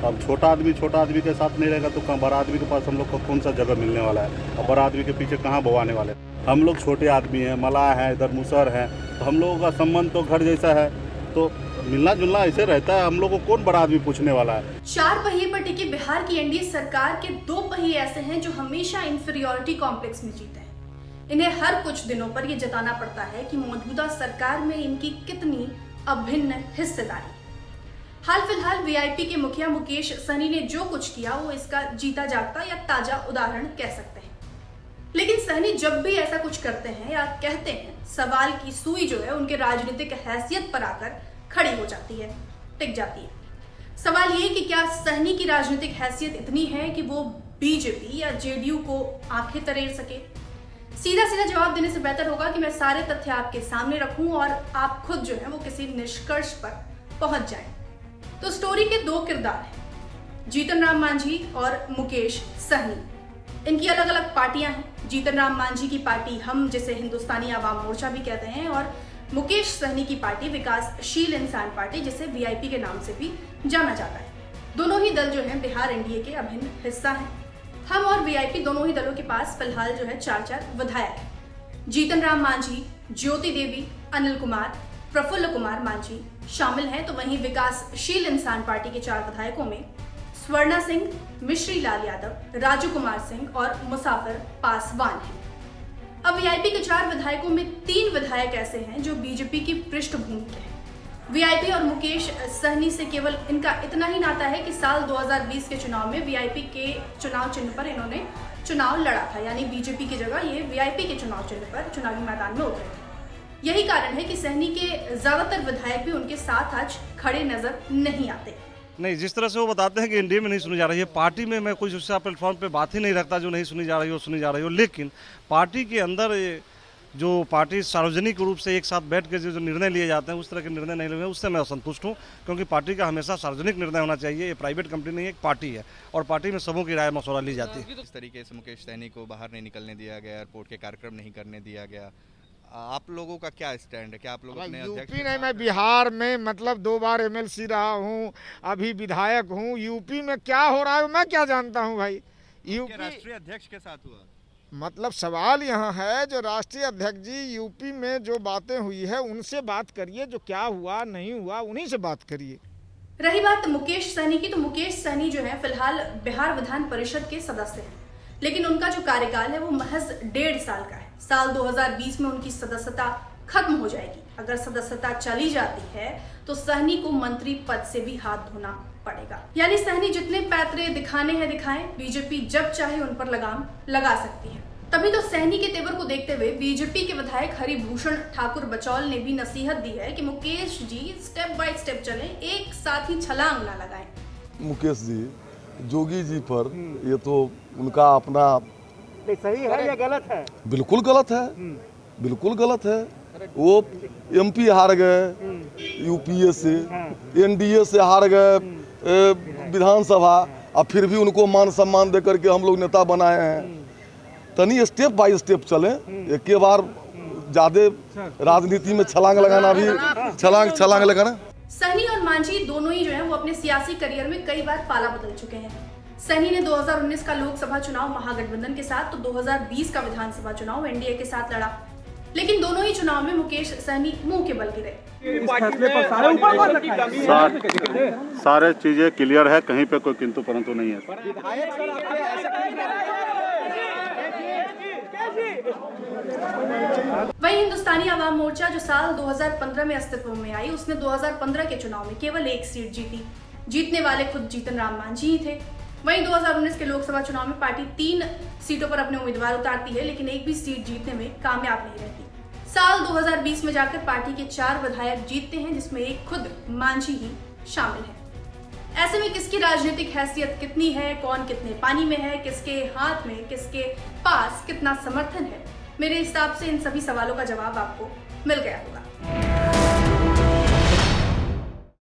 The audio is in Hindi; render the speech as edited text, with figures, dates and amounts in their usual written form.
अब छोटा आदमी के साथ नहीं रहेगा तो कहाँ बड़ा आदमी के पास हम लोग को कौन सा जगह मिलने वाला है, और बड़ा आदमी के पीछे कहाँ बवाने वाले। हम लोग छोटे आदमी हैं, मलाह हैं, इधर मुसहर हैं, तो हम लोगों का संबंध तो घर जैसा है, तो मिलना जुलना ऐसे रहता है। हम लोग को कौन बड़ा आदमी पूछने वाला है। 4 पहिए पर टिकी बिहार की एनडीए सरकार के 2 पहिए ऐसे हैं जो हमेशा इंफीरियरिटी कॉम्प्लेक्स में जीते हैं। इन्हें हर कुछ दिनों पर यह जताना पड़ता है कि मौजूदा सरकार में इनकी कितनी अभिन्न हिस्सेदारी। हाल फिलहाल वीआईपी के मुखिया मुकेश सहनी ने जो कुछ किया वो इसका जीता जागता या ताजा उदाहरण कह सकते हैं। लेकिन सहनी जब भी ऐसा कुछ करते हैं या कहते हैं, सवाल की सुई जो है उनके राजनीतिक हैसियत पर आकर खड़ी हो जाती है, टिक जाती है। सवाल ये कि क्या सहनी की राजनीतिक हैसियत इतनी है कि वो बीजेपी या जेडीयू को आंखें तरेर सके? सीधा सीधा जवाब देने से बेहतर होगा कि मैं सारे तथ्य आपके सामने रखूं और आप खुद जो है वो किसी निष्कर्ष पर पहुंच जाएं। तो स्टोरी के 2 किरदार हैं, जीतन राम मांझी और मुकेश सहनी। इनकी अलग अलग पार्टियां हैं। जीतन राम मांझी की पार्टी हम, जिसे हिंदुस्तानी आवाम मोर्चा भी कहते हैं, और मुकेश सहनी की पार्टी विकासशील इंसान पार्टी, जिसे वीआईपी के नाम से भी जाना जाता है। दोनों ही दल जो हैं बिहार एनडीए के अभिन्न हिस्सा हैं। हम और वीआईपी दोनों ही दलों के पास फिलहाल जो है 4 विधायक हैं। जीतन राम मांझी, ज्योति देवी, अनिल कुमार, प्रफुल्ल कुमार मांझी शामिल हैं। तो वहीं विकासशील इंसान पार्टी के 4 विधायकों में स्वर्णा सिंह, मिश्री लाल यादव, राजू कुमार सिंह और मुसाफिर पासवान हैं। अब वीआईपी के 4 विधायकों में 3 विधायक ऐसे हैं जो बीजेपी की पृष्ठभूमि के हैं। वीआईपी और मुकेश सहनी से केवल इनका इतना ही नाता है कि साल 2020 के चुनाव में वीआईपी के चुनाव चिन्ह पर इन्होंने चुनाव लड़ा था, यानी बीजेपी की जगह ये वीआईपी के चुनाव चिन्ह पर चुनावी मैदान में उतरे थे। यही कारण है कि सहनी के ज्यादातर विधायक भी उनके साथ आज खड़े नजर नहीं आते। नहीं, जिस तरह से वो बताते हैं कि एनडीए में नहीं सुनी जा रही है, पार्टी में मैं कुछ उससे प्लेटफॉर्म पे बात ही नहीं रखता जो नहीं सुनी जा रही हो, सुनी जा रही हो। लेकिन पार्टी के अंदर जो पार्टी सार्वजनिक रूप से एक साथ बैठ के जो निर्णय लिए जाते हैं, उस तरह के निर्णय नहीं लिए, उससे मैं असंतुष्ट हूँ। क्योंकि पार्टी का हमेशा सार्वजनिक निर्णय होना चाहिए। ये प्राइवेट कंपनी नहीं है, एक पार्टी है, और पार्टी में सबों की राय मशवरा ली जाती है। इस तरीके से मुकेश सहनी को बाहर नहीं निकलने दिया गया, एयरपोर्ट के कार्यक्रम नहीं करने दिया गया, आप लोगों का क्या स्टैंड है? क्या आप लोग अपने यूपी नहीं, मैं बिहार में मतलब 2 बार एमएलसी रहा हूँ, अभी विधायक हूँ। यूपी में क्या हो रहा है मैं क्या जानता हूँ भाई। यूपी राष्ट्रीय अध्यक्ष के साथ हुआ, मतलब सवाल यहाँ है, जो राष्ट्रीय अध्यक्ष जी यूपी में जो बातें हुई है उनसे बात करिए, जो क्या हुआ नहीं हुआ उन्हीं से बात करिए। रही बात मुकेश सहनी की, तो मुकेश सहनी जो है फिलहाल बिहार विधान परिषद के सदस्य हैं, लेकिन उनका जो कार्यकाल है वो महज 1.5 साल का है। साल 2020 में उनकी सदस्यता खत्म हो जाएगी। अगर सदस्यता चली जाती है तो सहनी को मंत्री पद से भी हाथ धोना पड़ेगा। यानी सहनी जितने पैतरे दिखाने हैं दिखाएं, बीजेपी जब चाहे उन पर लगाम लगा सकती है। तभी तो सहनी के तेवर को देखते हुए बीजेपी के विधायक हरिभूषण ठाकुर बचौल ने भी नसीहत दी है कि Mukesh ji step by step चलें, एक साथ ही छलांग ना लगाएं। मुकेश जी, जोगी जी पर ये तो उनका अपना सही है या गलत है? बिल्कुल गलत है, बिल्कुल गलत है। वो एमपी हार गए यूपीए से, एनडीए से हार गए विधानसभा, और फिर भी उनको मान सम्मान दे करके हम लोग नेता बनाए हैं। तनी स्टेप बाय स्टेप चले, एक के बार ज्यादा राजनीति में छलांग लगाना भी छलांग लगाना। सहनी और मांझी दोनों ही जो है वो अपने सियासी करियर में कई बार पाला बदल चुके हैं। सहनी ने 2019 का लोकसभा चुनाव महागठबंधन के साथ, तो 2020 का विधानसभा चुनाव एनडीए के साथ लड़ा, लेकिन दोनों ही चुनाव में मुकेश सहनी मुंह के बल गिरे। सारे चीजें क्लियर है, कहीं पे कोई किंतु परंतु नहीं है। वहीं हिंदुस्तानी आवाम मोर्चा जो साल 2015 में अस्तित्व में आई, उसने 2015 के चुनाव में केवल 1 सीट जीती। जीतने वाले खुद जीतन राम मांझी ही थे। वहीं 2019 के लोकसभा चुनाव में पार्टी 3 सीटों पर अपने उम्मीदवार उतारती है, लेकिन एक भी सीट जीतने में कामयाब नहीं रहती। साल 2020 में जाकर पार्टी के 4 विधायक जीतते हैं, जिसमें एक खुद मांझी ही शामिल है। ऐसे में किसकी राजनीतिक हैसियत कितनी है, कौन कितने पानी में है, किसके हाथ में, किसके पास कितना समर्थन है, मेरे हिसाब से इन सभी सवालों का जवाब आपको मिल गया होगा।